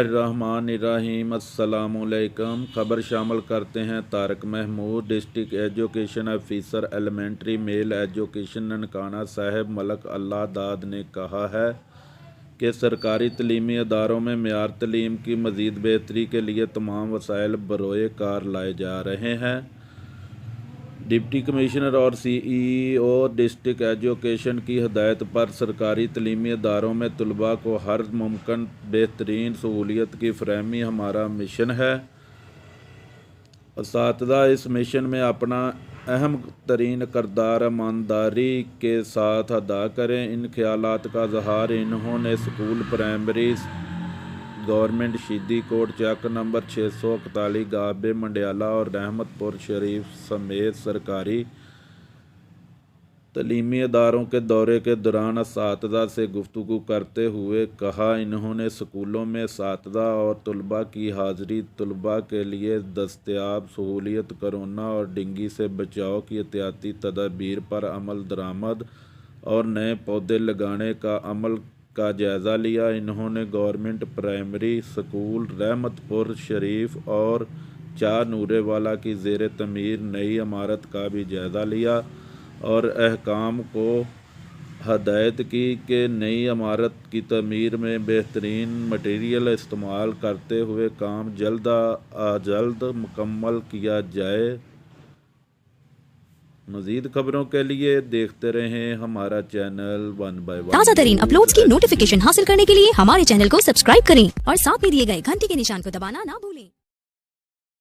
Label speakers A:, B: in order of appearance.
A: बिस्मिल्लाहिर्रहमानिर्रहीम। अस्सलामुअलैकुम। खबर शामिल करते हैं Tariq Mahmood. District education officer elementary male education Nankana Sahib Malik Allah Dad ने कहा है कि सरकारी तलीमी अदारों में मेयार तलीम की मज़ीद बेहतरी के लिए तमाम वसाइल बरोए कार लाए जा रहे हैं। डिप्टी कमिश्नर और CEO डिस्ट्रिक्ट एजुकेशन की हिदायत पर सरकारी तलीमी अदारों में तलबा को हर मुमकिन बेहतरीन सहूलियत की फरहमी हमारा मिशन है। असातिज़ा इस मिशन में अपना अहम तरीन किरदार ईमानदारी के साथ अदा करें। इन ख्यालात का इज़हार इन्होंने स्कूल प्राइमरी गवर्नमेंट शीदी कोट चक नंबर 641 गाबे मंडियाला और रहमतपुर शरीफ समेत सरकारी तलीमी अदारों के दौरे के दौरान असातिज़ा से गुफ्तगू करते हुए कहा। इन्होंने स्कूलों में असातिज़ा और तलबा की हाज़िरी, तलबा के लिए दस्तयाब सहूलियत, कोरोना और डेंगू से बचाव की एहतियाती तदाबीर पर अमल दरामद और नए पौधे लगाने का अमल का जायज़ा लिया। इन्होंने गवर्नमेंट प्राइमरी स्कूल रहमतपुर शरीफ और चार नूरे वाला की ज़ेर तमीर नई इमारत का भी जायज़ा लिया और अहकाम को हदायत की कि नई इमारत की तमीर में बेहतरीन मटीरियल इस्तेमाल करते हुए काम जल्द अज जल्द मुकम्मल किया जाए। मज़ीद खबरों के लिए देखते रहें हमारा चैनल 1 by 1।
B: ताज़ा तरीन अपलोड्स की नोटिफिकेशन हासिल करने के लिए हमारे चैनल को सब्सक्राइब करें और साथ में दिए गए घंटी के निशान को दबाना ना भूलें।